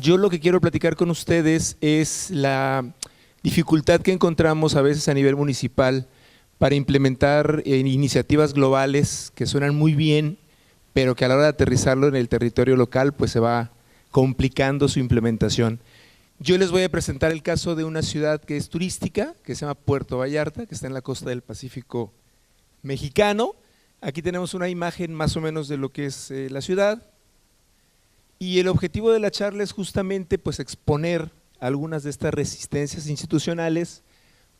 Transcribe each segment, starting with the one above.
yo lo que quiero platicar con ustedes es la dificultad que encontramos a veces a nivel municipal para implementar iniciativas globales que suenan muy bien, pero que a la hora de aterrizarlo en el territorio local pues se va complicando su implementación. Yo les voy a presentar el caso de una ciudad que es turística, que se llama Puerto Vallarta, que está en la costa del Pacífico mexicano. Aquí tenemos una imagen más o menos de lo que es la ciudad. Y el objetivo de la charla es justamente pues exponer algunas de estas resistencias institucionales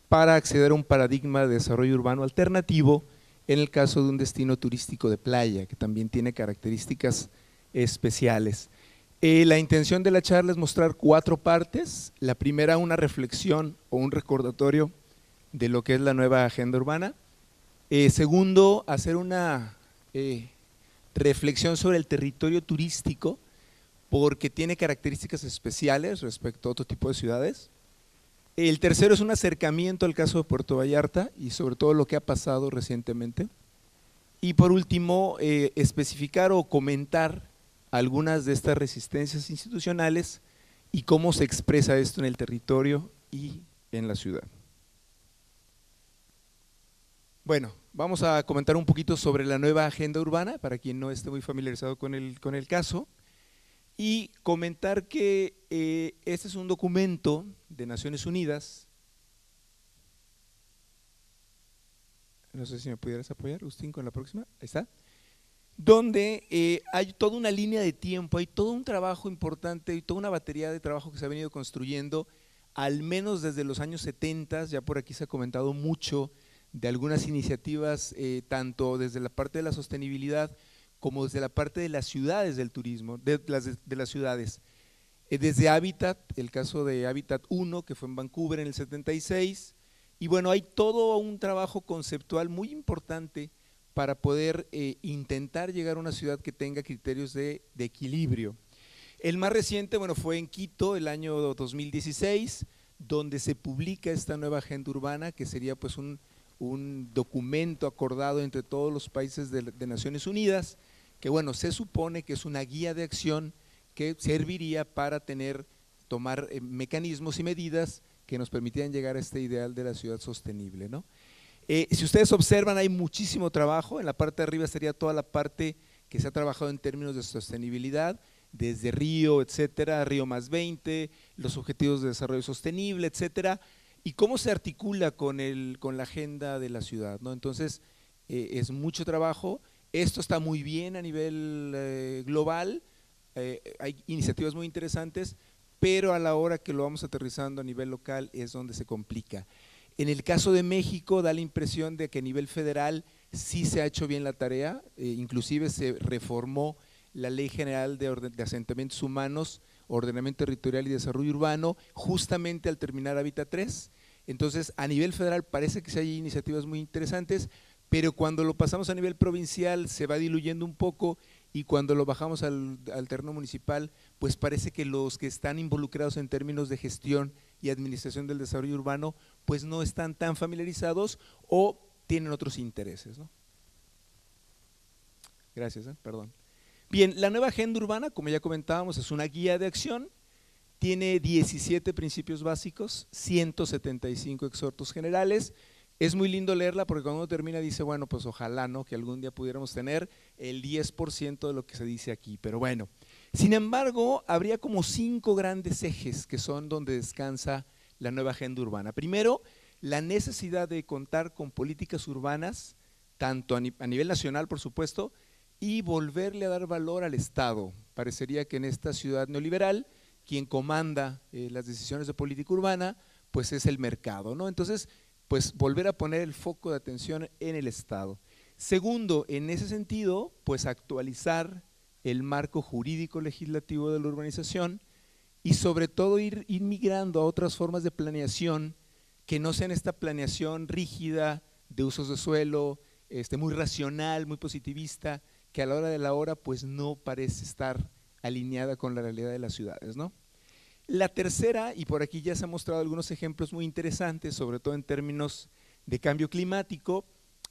para acceder a un paradigma de desarrollo urbano alternativo en el caso de un destino turístico de playa, que también tiene características especiales. La intención de la charla es mostrar 4 partes. La primera, una reflexión o un recordatorio de lo que es la nueva agenda urbana. Segundo, hacer una reflexión sobre el territorio turístico, porque tiene características especiales respecto a otro tipo de ciudades. El tercero es un acercamiento al caso de Puerto Vallarta y sobre todo lo que ha pasado recientemente. Y por último, especificar o comentar algunas de estas resistencias institucionales y cómo se expresa esto en el territorio y en la ciudad. Bueno, vamos a comentar un poquito sobre la nueva agenda urbana, para quien no esté muy familiarizado con el caso. Y comentar que este es un documento de Naciones Unidas. No sé si me pudieras apoyar, Agustín, con la próxima. Ahí está. Donde hay toda una línea de tiempo, hay todo un trabajo importante y toda una batería de trabajo que se ha venido construyendo, al menos desde los años 70. Ya por aquí se ha comentado mucho de algunas iniciativas, tanto desde la parte de la sostenibilidad como desde la parte de las ciudades del turismo, de las ciudades. Desde Hábitat, el caso de Hábitat 1, que fue en Vancouver en el 76, y bueno, hay todo un trabajo conceptual muy importante para poder intentar llegar a una ciudad que tenga criterios de equilibrio. El más reciente, bueno, fue en Quito, el año 2016, donde se publica esta nueva agenda urbana, que sería pues un documento acordado entre todos los países de Naciones Unidas, que bueno, se supone que es una guía de acción que serviría para tomar mecanismos y medidas que nos permitieran llegar a este ideal de la ciudad sostenible, ¿no? Si ustedes observan, hay muchísimo trabajo. En la parte de arriba sería toda la parte que se ha trabajado en términos de sostenibilidad, desde Río, etcétera, Río +20, los objetivos de desarrollo sostenible, etcétera, y cómo se articula con la agenda de la ciudad, ¿no? Entonces, es mucho trabajo. Esto está muy bien a nivel global, hay iniciativas muy interesantes, pero a la hora que lo vamos aterrizando a nivel local es donde se complica. En el caso de México da la impresión de que a nivel federal sí se ha hecho bien la tarea, inclusive se reformó la Ley General de Asentamientos Humanos, Ordenamiento Territorial y Desarrollo Urbano, justamente al terminar Hábitat 3. Entonces, a nivel federal parece que sí hay iniciativas muy interesantes, pero cuando lo pasamos a nivel provincial se va diluyendo un poco, y cuando lo bajamos al terreno municipal, pues parece que los que están involucrados en términos de gestión y administración del desarrollo urbano, pues no están tan familiarizados o tienen otros intereses, ¿no? Gracias, perdón. Bien, la nueva agenda urbana, como ya comentábamos, es una guía de acción, tiene 17 principios básicos, 175 exhortos generales. Es muy lindo leerla porque cuando uno termina dice, bueno, pues ojalá, ¿no?, que algún día pudiéramos tener el 10% de lo que se dice aquí, pero bueno. Sin embargo, habría como 5 grandes ejes que son donde descansa la nueva agenda urbana. Primero, la necesidad de contar con políticas urbanas, tanto a nivel nacional, por supuesto, y volverle a dar valor al Estado. Parecería que en esta ciudad neoliberal, quien comanda las decisiones de política urbana, pues es el mercado, ¿no? Entonces, pues volver a poner el foco de atención en el Estado. Segundo, en ese sentido, pues actualizar el marco jurídico legislativo de la urbanización y sobre todo ir migrando a otras formas de planeación que no sean esta planeación rígida de usos de suelo, muy racional, muy positivista, que a la hora de la hora pues no parece estar alineada con la realidad de las ciudades, ¿no? La tercera, y por aquí ya se han mostrado algunos ejemplos muy interesantes, sobre todo en términos de cambio climático,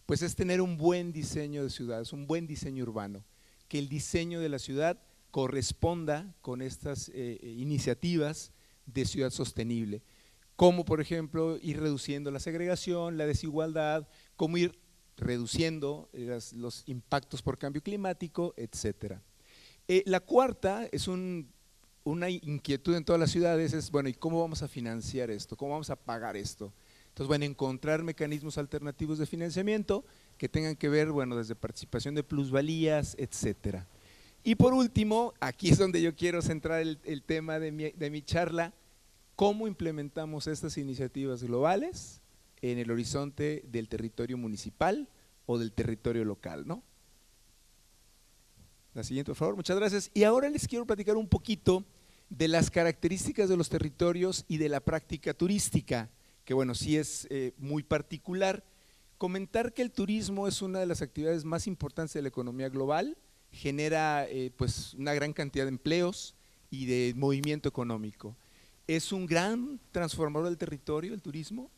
pues es tener un buen diseño de ciudades, un buen diseño urbano, que el diseño de la ciudad corresponda con estas iniciativas de ciudad sostenible, como por ejemplo ir reduciendo la segregación, la desigualdad, cómo ir reduciendo los impactos por cambio climático, etcétera. La cuarta es una inquietud en todas las ciudades, es bueno, ¿y cómo vamos a financiar esto? ¿Cómo vamos a pagar esto? Entonces, bueno, encontrar mecanismos alternativos de financiamiento que tengan que ver, bueno, desde participación de plusvalías, etcétera. Y por último, aquí es donde yo quiero centrar el tema de mi charla, ¿cómo implementamos estas iniciativas globales en el horizonte del territorio municipal o del territorio local, ¿no? La siguiente, por favor, muchas gracias. Y ahora les quiero platicar un poquito de las características de los territorios y de la práctica turística, que bueno, sí es muy particular. Comentar que el turismo es una de las actividades más importantes de la economía global, genera pues una gran cantidad de empleos y de movimiento económico. Es un gran transformador del territorio, el turismo,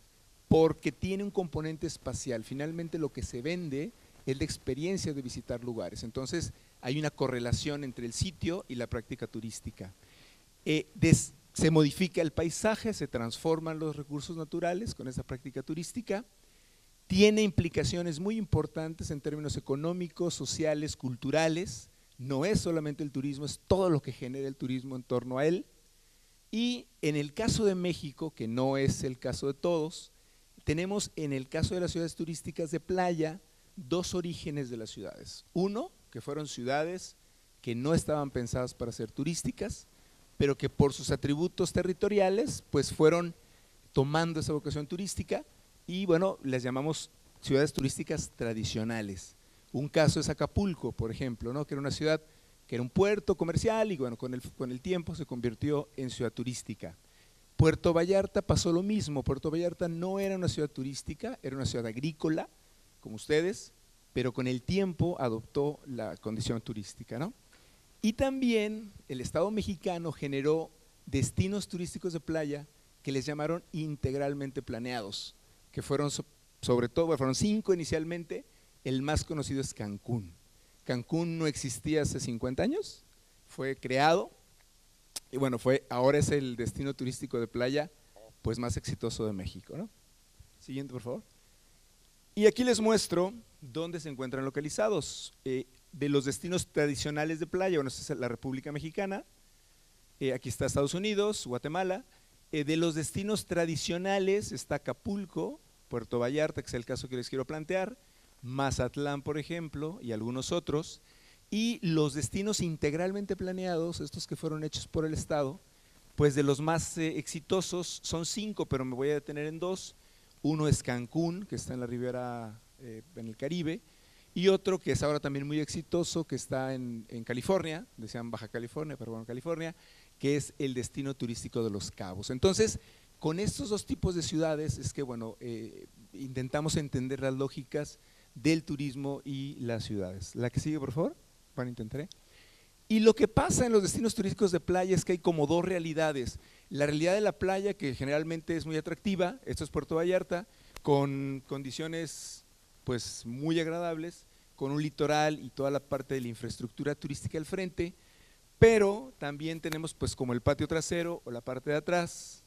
porque tiene un componente espacial. Finalmente lo que se vende es la experiencia de visitar lugares. Entonces hay una correlación entre el sitio y la práctica turística. Se modifica el paisaje, se transforman los recursos naturales con esa práctica turística, tiene implicaciones muy importantes en términos económicos, sociales, culturales, no es solamente el turismo, es todo lo que genera el turismo en torno a él. Y en el caso de México, que no es el caso de todos, tenemos en el caso de las ciudades turísticas de playa, dos orígenes de las ciudades. Uno, que fueron ciudades que no estaban pensadas para ser turísticas, pero que por sus atributos territoriales, pues fueron tomando esa vocación turística y bueno, las llamamos ciudades turísticas tradicionales. Un caso es Acapulco, por ejemplo, ¿no? Que era una ciudad que era un puerto comercial y bueno, con el tiempo se convirtió en ciudad turística. Puerto Vallarta pasó lo mismo, Puerto Vallarta no era una ciudad turística, era una ciudad agrícola, como ustedes, pero con el tiempo adoptó la condición turística, ¿no? Y también el Estado mexicano generó destinos turísticos de playa que les llamaron integralmente planeados, que fueron sobre todo, fueron 5 inicialmente, el más conocido es Cancún. Cancún no existía hace 50 años, fue creado y bueno, ahora es el destino turístico de playa pues más exitoso de México, ¿no? Siguiente, por favor. Y aquí les muestro dónde se encuentran localizados. De los destinos tradicionales de playa, bueno, esta es la República Mexicana, aquí está Estados Unidos, Guatemala. De los destinos tradicionales está Acapulco, Puerto Vallarta, que es el caso que les quiero plantear, Mazatlán, por ejemplo, y algunos otros. Y los destinos integralmente planeados, estos que fueron hechos por el Estado, pues de los más exitosos son 5, pero me voy a detener en 2. Uno es Cancún, que está en la Riviera, en el Caribe, y otro que es ahora también muy exitoso, que está en California, decían Baja California, pero bueno, California, que es el destino turístico de Los Cabos. Entonces, con estos dos tipos de ciudades es que, bueno, intentamos entender las lógicas del turismo y las ciudades. La que sigue, por favor, bueno, intentaré. Y lo que pasa en los destinos turísticos de playa es que hay como dos realidades. La realidad de la playa, que generalmente es muy atractiva, esto es Puerto Vallarta, con condiciones pues muy agradables, con un litoral y toda la parte de la infraestructura turística al frente, pero también tenemos pues como el patio trasero o la parte de atrás,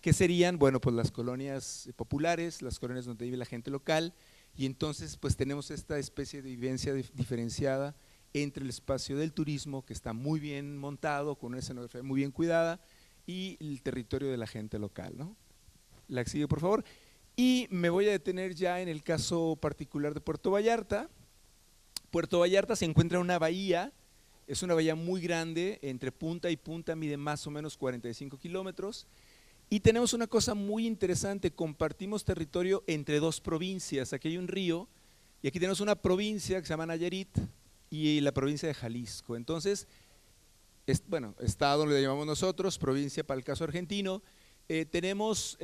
que serían, bueno, pues las colonias populares, las colonias donde vive la gente local, y entonces pues tenemos esta especie de vivencia diferenciada entre el espacio del turismo, que está muy bien montado, con una escenografía muy bien cuidada, y el territorio de la gente local, ¿no? La que sigue, por favor. Y me voy a detener ya en el caso particular de Puerto Vallarta. Puerto Vallarta se encuentra en una bahía, es una bahía muy grande, entre punta y punta mide más o menos 45 kilómetros, y tenemos una cosa muy interesante, compartimos territorio entre dos provincias. Aquí hay un río y aquí tenemos una provincia que se llama Nayarit y la provincia de Jalisco. Entonces, bueno, estado le llamamos nosotros, provincia para el caso argentino, tenemos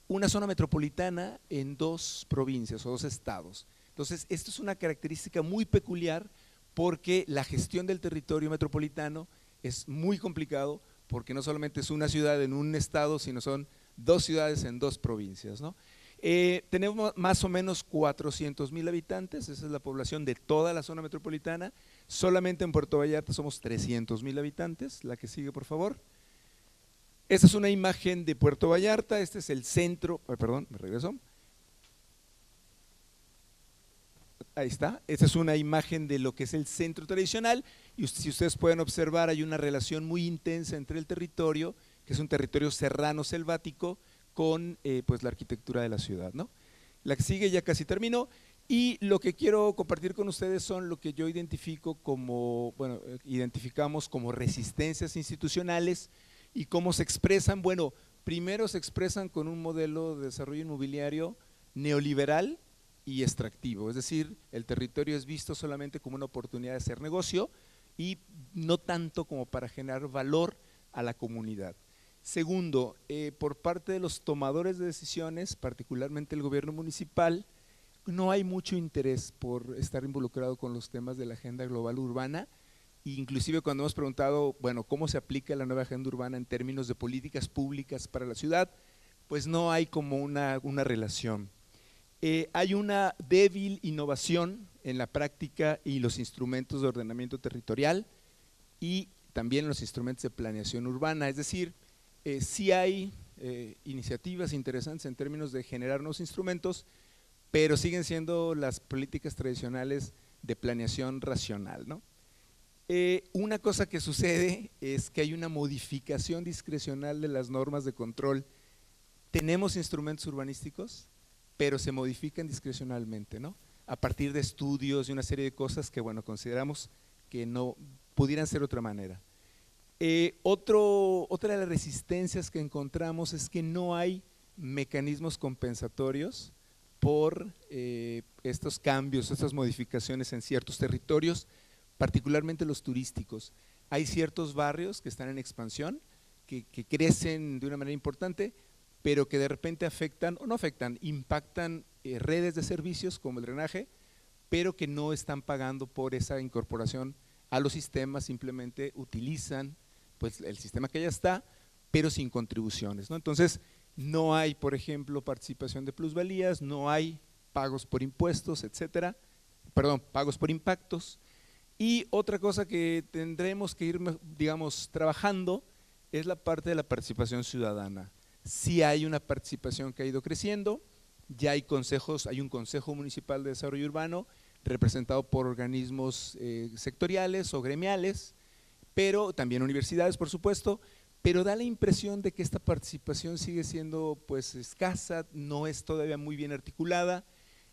una zona metropolitana en 2 provincias o 2 estados. Entonces, esto es una característica muy peculiar porque la gestión del territorio metropolitano es muy complicado, porque no solamente es una ciudad en un estado, sino son 2 ciudades en 2 provincias, ¿no? Tenemos más o menos 400,000 habitantes, esa es la población de toda la zona metropolitana, Solamente en Puerto Vallarta somos 300,000 habitantes. La que sigue, por favor. Esta es una imagen de Puerto Vallarta, este es el centro, perdón, me regreso. Ahí está, esta es una imagen de lo que es el centro tradicional y si ustedes pueden observar hay una relación muy intensa entre el territorio, que es un territorio serrano selvático, con pues la arquitectura de la ciudad, ¿no? La que sigue ya casi terminó y lo que quiero compartir con ustedes son lo que yo identifico como, bueno, identificamos como resistencias institucionales y cómo se expresan. Bueno, primero se expresan con un modelo de desarrollo inmobiliario neoliberal y extractivo, es decir, el territorio es visto solamente como una oportunidad de hacer negocio y no tanto como para generar valor a la comunidad. Segundo, por parte de los tomadores de decisiones, particularmente el gobierno municipal, no hay mucho interés por estar involucrado con los temas de la agenda global urbana. Inclusive cuando hemos preguntado, bueno, ¿cómo se aplica la nueva agenda urbana en términos de políticas públicas para la ciudad? Pues no hay como una relación. Hay una débil innovación en la práctica y los instrumentos de ordenamiento territorial y también los instrumentos de planeación urbana, es decir, sí hay iniciativas interesantes en términos de generar nuevos instrumentos, pero siguen siendo las políticas tradicionales de planeación racional, ¿no? Una cosa que sucede es que hay una modificación discrecional de las normas de control. Tenemos instrumentos urbanísticos, pero se modifican discrecionalmente, ¿no? A partir de estudios y una serie de cosas que, bueno, consideramos que no pudieran ser de otra manera. Otra de las resistencias que encontramos es que no hay mecanismos compensatorios por estos cambios, estas modificaciones en ciertos territorios, particularmente los turísticos. Hay ciertos barrios que están en expansión, que crecen de una manera importante, pero que de repente afectan, o no afectan, impactan redes de servicios como el drenaje, pero que no están pagando por esa incorporación a los sistemas, simplemente utilizan pues el sistema que ya está, pero sin contribuciones, ¿no? Entonces, no hay, por ejemplo, participación de plusvalías, no hay pagos por impuestos, etcétera, perdón, pagos por impactos. Y otra cosa que tendremos que ir, digamos, trabajando es la parte de la participación ciudadana. Sí hay una participación que ha ido creciendo, ya hay consejos, hay un Consejo Municipal de Desarrollo Urbano representado por organismos sectoriales o gremiales, pero también universidades, por supuesto, pero da la impresión de que esta participación sigue siendo pues escasa, no es todavía muy bien articulada,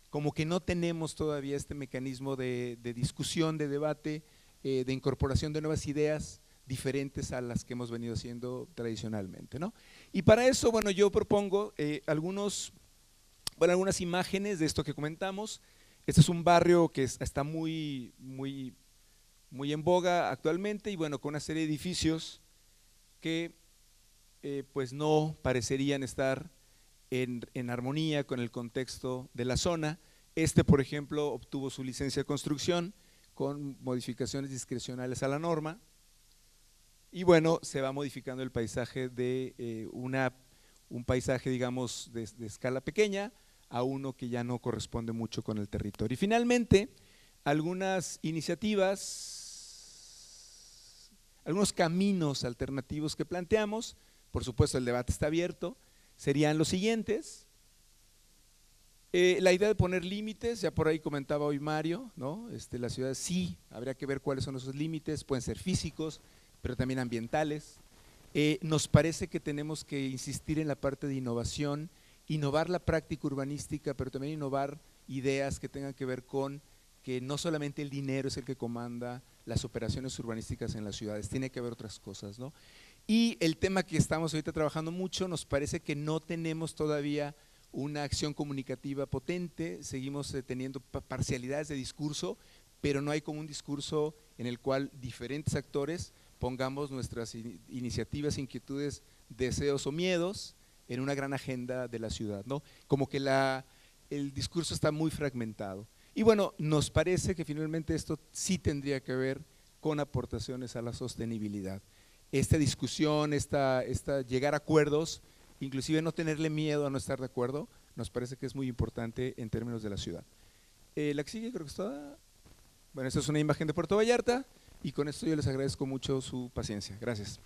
como que no tenemos todavía este mecanismo de discusión, de debate, de incorporación de nuevas ideas diferentes a las que hemos venido haciendo tradicionalmente, ¿no? Y para eso, bueno, yo propongo algunas imágenes de esto que comentamos. Este es un barrio que está muy en boga actualmente y bueno, con una serie de edificios que pues no parecerían estar en armonía con el contexto de la zona. Este, por ejemplo, obtuvo su licencia de construcción con modificaciones discrecionales a la norma y bueno, se va modificando el paisaje de un paisaje, digamos, de escala pequeña a uno que ya no corresponde mucho con el territorio. Y finalmente, algunas iniciativas, algunos caminos alternativos que planteamos, por supuesto el debate está abierto, serían los siguientes. La idea de poner límites, ya por ahí comentaba hoy Mario, ¿no? La ciudad sí, habría que ver cuáles son esos límites, pueden ser físicos, pero también ambientales. Nos parece que tenemos que insistir en la parte de innovación, innovar la práctica urbanística, pero también innovar ideas que tengan que ver con que no solamente el dinero es el que comanda las operaciones urbanísticas en las ciudades, tiene que haber otras cosas, ¿no? Y el tema que estamos ahorita trabajando mucho, nos parece que no tenemos todavía una acción comunicativa potente, seguimos teniendo parcialidades de discurso, pero no hay como un discurso en el cual diferentes actores pongamos nuestras iniciativas, inquietudes, deseos o miedos en una gran agenda de la ciudad, ¿no? Como que el discurso está muy fragmentado. Y bueno, nos parece que finalmente esto sí tendría que ver con aportaciones a la sostenibilidad. Esta discusión, llegar a acuerdos, inclusive no tenerle miedo a no estar de acuerdo, nos parece que es muy importante en términos de la ciudad. La que sigue creo que es toda. Bueno, esta es una imagen de Puerto Vallarta y con esto yo les agradezco mucho su paciencia. Gracias.